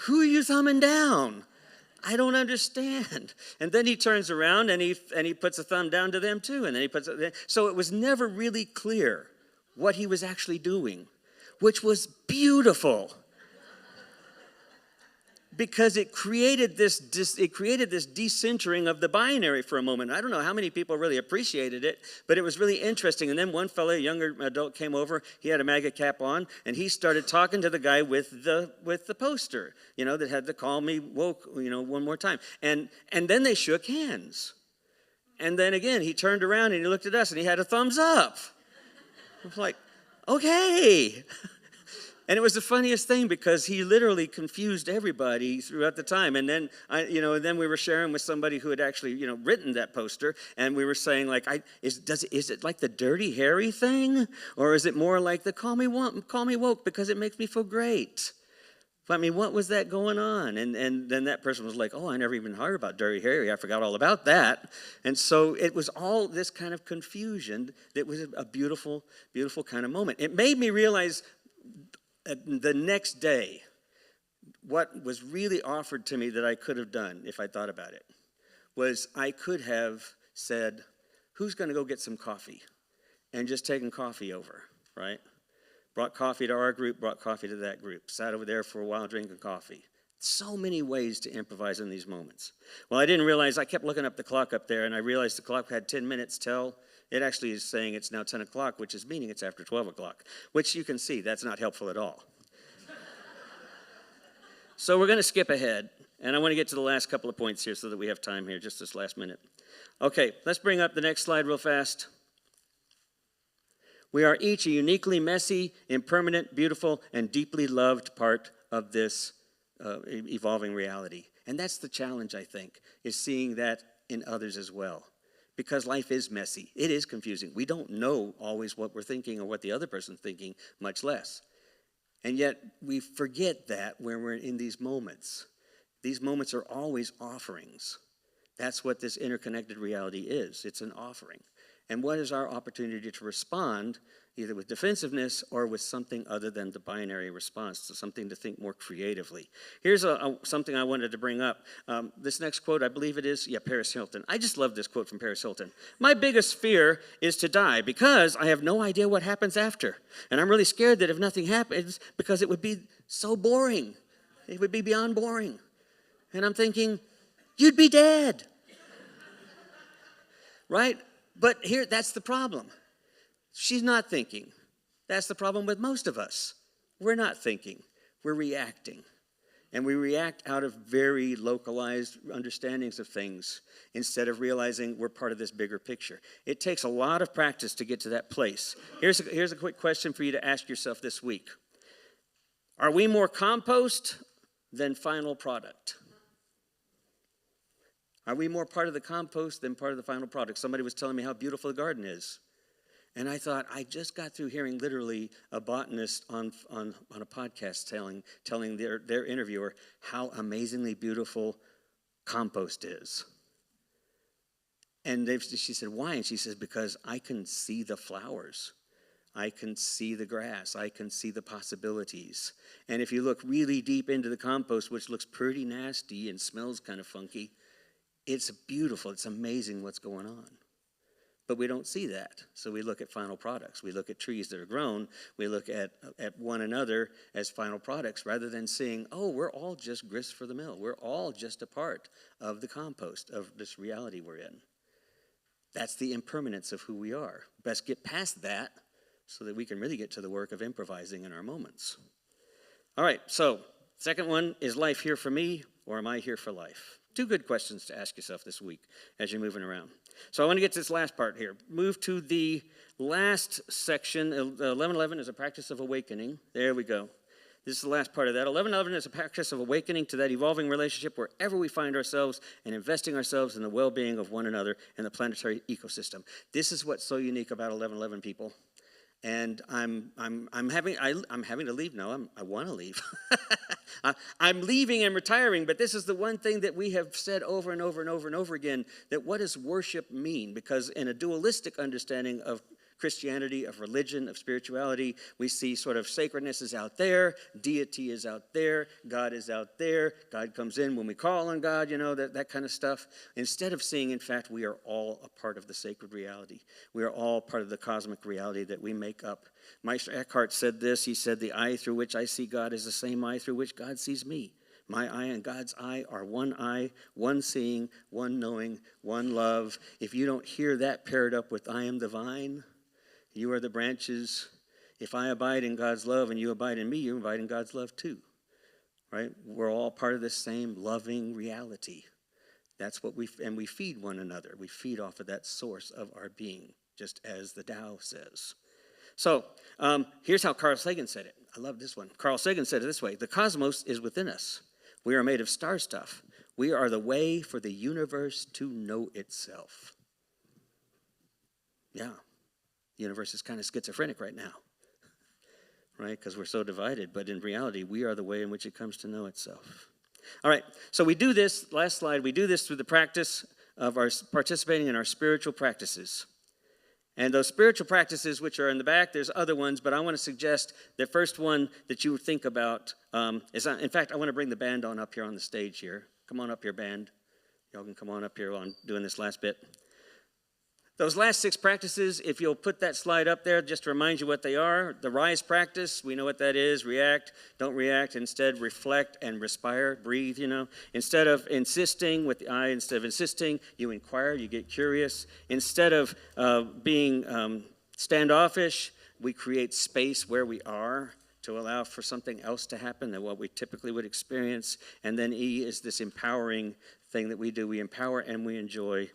who are you thumbing down? I don't understand. And then he turns around and he puts a thumb down to them too. And then he puts it. So it was never really clear what he was actually doing, which was beautiful. Because it created this decentering of the binary for a moment. I don't know how many people really appreciated it, but it was really interesting. And then one fellow, a younger adult, came over. He had a MAGA cap on, and he started talking to the guy with the poster, that had the "Call Me Woke," one more time. And then they shook hands. And then again, he turned around and he looked at us, and he had a thumbs up. I was like, okay. And it was the funniest thing because he literally confused everybody throughout the time. And then then we were sharing with somebody who had actually, written that poster, and we were saying like, is it like the Dirty Harry thing, or is it more like the call me woke because it makes me feel great? I mean, what was that going on? And then that person was like, oh, I never even heard about Dirty Harry. I forgot all about that. And so it was all this kind of confusion that was a beautiful, beautiful kind of moment. It made me realize the next day, what was really offered to me that I could have done if I thought about it was I could have said, who's going to go get some coffee? And just taken coffee over, right? Brought coffee to our group, brought coffee to that group, sat over there for a while drinking coffee. So many ways to improvise in these moments. Well, I didn't realize, I kept looking up the clock up there, and I realized the clock had 10 minutes till. It actually is saying it's now 10 o'clock, which is meaning it's after 12 o'clock, which you can see, that's not helpful at all. So we're going to skip ahead, and I want to get to the last couple of points here so that we have time here, just this last minute. Okay, let's bring up the next slide real fast. We are each a uniquely messy, impermanent, beautiful, and deeply loved part of this evolving reality. And that's the challenge, I think, is seeing that in others as well. Because life is messy. It is confusing. We don't know always what we're thinking or what the other person's thinking, much less. And yet we forget that when we're in these moments. These moments are always offerings. That's what this interconnected reality is. It's an offering. And what is our opportunity to respond, either with defensiveness or with something other than the binary response, so something to think more creatively. Here's something I wanted to bring up. This next quote, I believe it is, Paris Hilton. I just love this quote from Paris Hilton. My biggest fear is to die because I have no idea what happens after. And I'm really scared that if nothing happens, because it would be so boring. It would be beyond boring. And I'm thinking, you'd be dead. Right? But here, that's the problem. She's not thinking. That's the problem with most of us. We're not thinking. We're reacting. And we react out of very localized understandings of things instead of realizing we're part of this bigger picture. It takes a lot of practice to get to that place. Here's a quick question for you to ask yourself this week. Are we more compost than final product? Are we more part of the compost than part of the final product? Somebody was telling me how beautiful the garden is. And I thought, I just got through hearing literally a botanist on a podcast telling their interviewer how amazingly beautiful compost is. And she said, why? And she says, because I can see the flowers. I can see the grass. I can see the possibilities. And if you look really deep into the compost, which looks pretty nasty and smells kind of funky, it's beautiful. It's amazing what's going on. But we don't see that. So we look at final products. We look at trees that are grown. We look at one another as final products rather than seeing, oh, we're all just grist for the mill. We're all just a part of the compost of this reality we're in. That's the impermanence of who we are. Best get past that so that we can really get to the work of improvising in our moments. All right, so second one, is life here for me or am I here for life? Two good questions to ask yourself this week as you're moving around. So I want to get to this last part here. Move to the last section. 11:11 is a practice of awakening. There we go. This is the last part of that. 11:11 is a practice of awakening to that evolving relationship wherever we find ourselves and investing ourselves in the well-being of one another and the planetary ecosystem. This is what's so unique about 11:11, people. And I'm having to leave now. I want to leave. I'm leaving and retiring, but this is the one thing that we have said over and over and over and over again, that what does worship mean? Because in a dualistic understanding of Christianity, of religion, of spirituality, we see sort of sacredness is out there, deity is out there, God is out there, God comes in when we call on God, that kind of stuff. Instead of seeing, in fact, we are all a part of the sacred reality. We are all part of the cosmic reality that we make up. Meister Eckhart said this. He said, the eye through which I see God is the same eye through which God sees me. My eye and God's eye are one eye, one seeing, one knowing, one love. If you don't hear that paired up with I am the vine, you are the branches. If I abide in God's love and you abide in me, you abide in God's love too, right? We're all part of the same loving reality. That's what we feed one another. We feed off of that source of our being, just as the Tao says. So here's how Carl Sagan said it. I love this one. Carl Sagan said it this way: the cosmos is within us. We are made of star stuff. We are the way for the universe to know itself. Yeah. The universe is kind of schizophrenic right now, right? Because we're so divided. But in reality, we are the way in which it comes to know itself. All right, so we do this, last slide, we do this through the practice of our participating in our spiritual practices. And those spiritual practices, which are in the back, there's other ones, but I want to suggest the first one that you would think about is, in fact, I want to bring the band on up here on the stage here. Come on up here, band. Y'all can come on up here while I'm doing this last bit. Those last 6 practices, if you'll put that slide up there just to remind you what they are. The rise practice, we know what that is. React, don't react. Instead, reflect and respire, breathe, Instead of insisting with the eye, instead of insisting, you inquire, you get curious. Instead of being standoffish, we create space where we are to allow for something else to happen than what we typically would experience. And then E is this empowering thing that we do. We empower and we enjoy,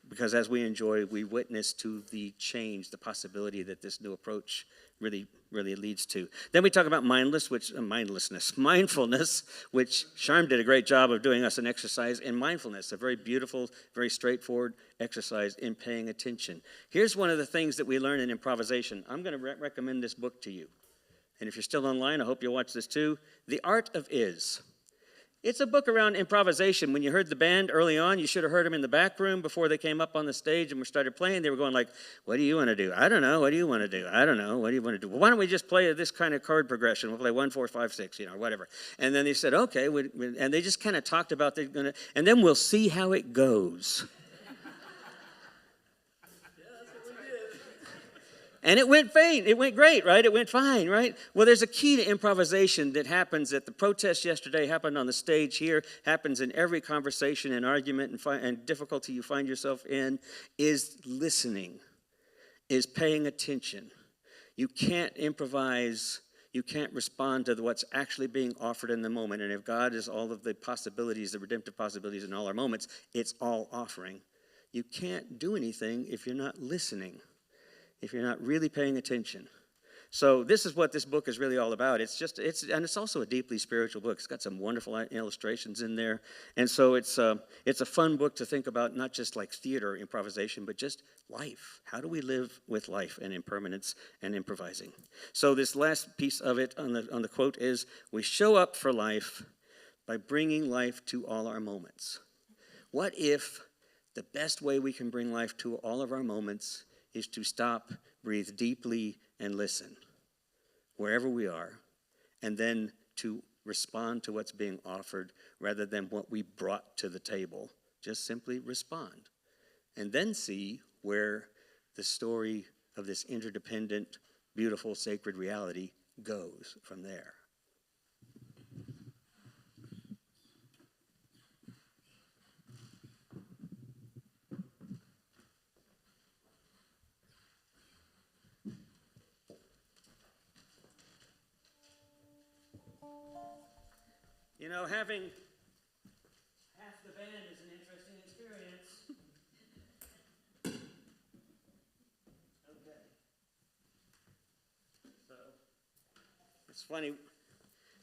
because as we enjoy, we witness to the change, the possibility that this new approach really leads to. Then we talk about mindfulness, which Sharm did a great job of doing us an exercise in mindfulness, a very beautiful, very straightforward exercise in paying attention. Here's one of the things that we learn in improvisation. I'm going to recommend this book to you. And if you're still online, I hope you'll watch this too. The Art of Is. It's a book around improvisation. When you heard the band early on, you should have heard them in the back room before they came up on the stage and we started playing. They were going like, what do you want to do? I don't know. What do you want to do? I don't know. What do you want to do? Well, why don't we just play this kind of chord progression? We'll play 1, 4, 5, 6, whatever. And then they said, okay. And they just kind of talked about and then we'll see how it goes. And it went fine. It went great, right? It went fine, right? Well, there's a key to improvisation that happens at the protest yesterday, happened on the stage here, happens in every conversation and argument and difficulty you find yourself in, is listening, is paying attention. You can't improvise. You can't respond to what's actually being offered in the moment. And if God is all of the possibilities, the redemptive possibilities in all our moments, it's all offering. You can't do anything if you're not listening, if you're not really paying attention. So this is what this book is really all about. And it's also a deeply spiritual book. It's got some wonderful illustrations in there. And so it's a fun book to think about, not just like theater improvisation, but just life. How do we live with life and impermanence and improvising? So this last piece of it on the quote is, we show up for life by bringing life to all our moments. What if the best way we can bring life to all of our moments is to stop, breathe deeply, and listen wherever we are, and then to respond to what's being offered rather than what we brought to the table. Just simply respond, and then see where the story of this interdependent, beautiful, sacred reality goes from there. You know, having half the band is an interesting experience. Okay. So, it's funny,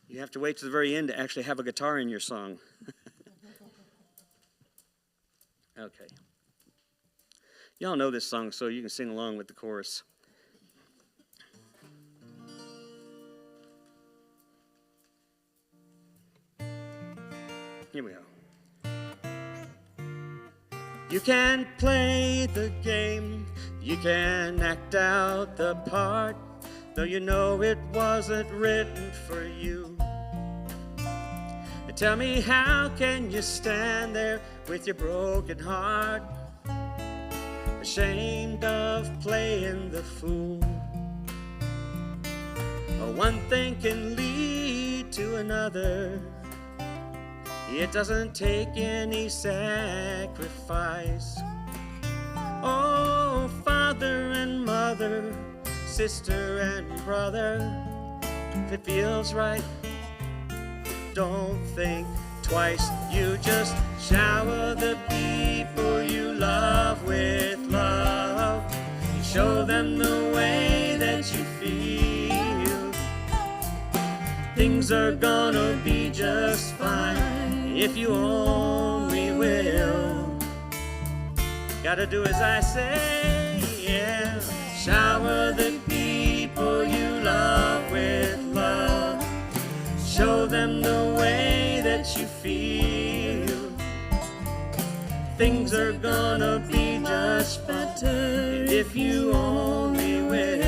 you have to wait to the very end to actually have a guitar in your song. Okay. Y'all know this song, so you can sing along with the chorus. Here we go. You can play the game, you can act out the part, though you know it wasn't written for you. And tell me, how can you stand there with your broken heart, ashamed of playing the fool? Oh, one thing can lead to another. It doesn't take any sacrifice. Oh, father and mother, sister and brother, if it feels right, don't think twice. You just shower the people you love with love. You show them the way that you feel. Things are gonna be just fine if you only will. Gotta do as I say, yeah. Shower the people you love with love. Show them the way that you feel. Things are gonna be just better if you only will.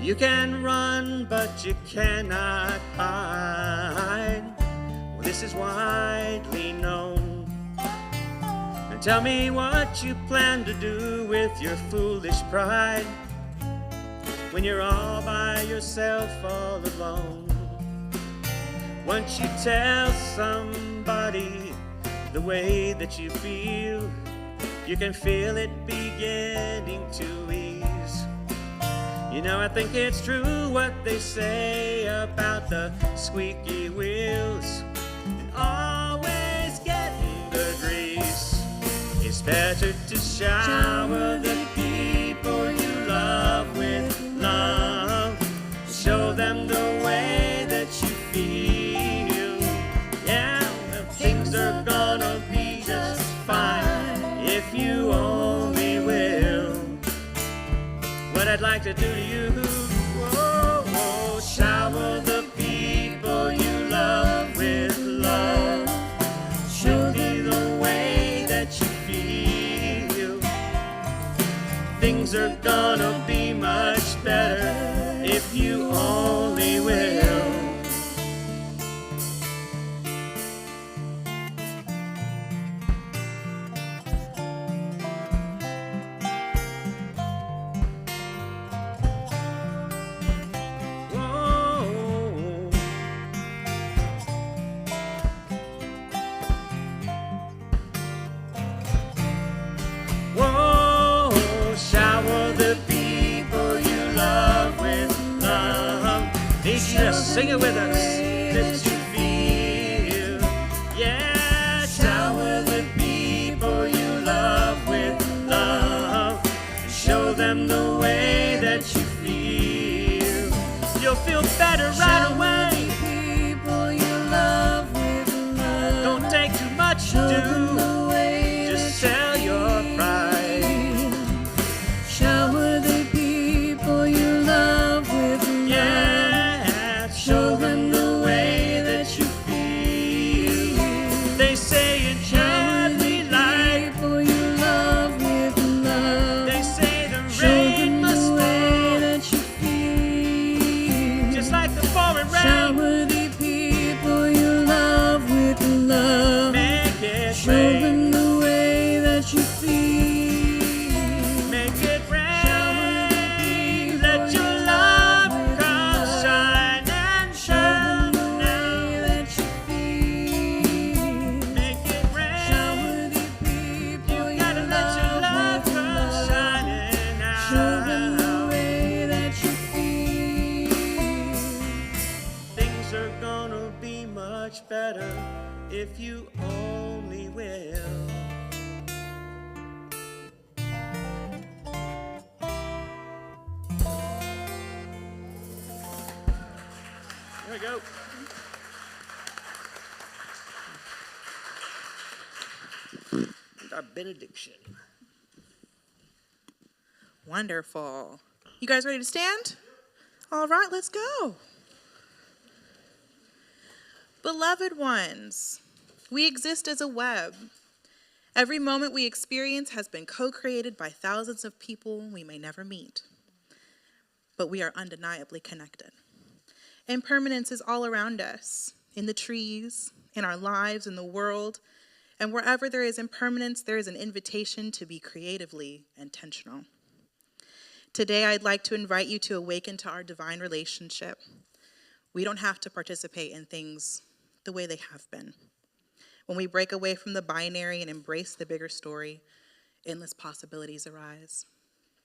You can run, but you cannot hide. Well, this is widely known. And tell me what you plan to do with your foolish pride when you're all by yourself, all alone. Once you tell somebody the way that you feel, you can feel it beginning to ease. You know, I think it's true what they say about the squeaky wheels and always getting the grease. It's better to shower the people you love with love. Show them the way that you feel. Yeah, things are gonna be just fine if you only will. What I'd like to do to you, whoa, whoa, shower the people you love with love. Show me the way that you feel. Things are gonna be much better if you only will. Just sing it with us. That you feel, yeah. Shower the people you love with love. you'll feel better right away. People you love with love. Don't take too much to do, just sell your pride. Shower the people you love with love. Yeah, show them the way that you feel. They say in every life, People you love with love. they say the Show rain them must the way fall, that you feel. just like the pouring rain. Shower the people you love with love. Make it Show rain, them the way that you feel. make it rain. Let your love come shine and shine now. That you feel. Make it rain. Shower the people you Gotta let your love love with come love. shining Show them the out. way that you feel. Things are gonna be much better if you only will. There we go. And our benediction. Wonderful. You guys ready to stand? All right, let's go. Beloved ones, we exist as a web. Every moment we experience has been co-created by thousands of people we may never meet. But we are undeniably connected. Impermanence is all around us, in the trees, in our lives, in the world, and wherever there is impermanence, there is an invitation to be creatively intentional. Today, I'd like to invite you to awaken to our divine relationship. We don't have to participate in things the way they have been. When we break away from the binary and embrace the bigger story, endless possibilities arise.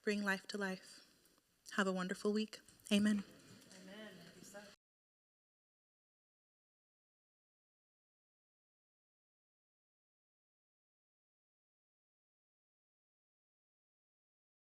Bring life to life. Have a wonderful week. Amen.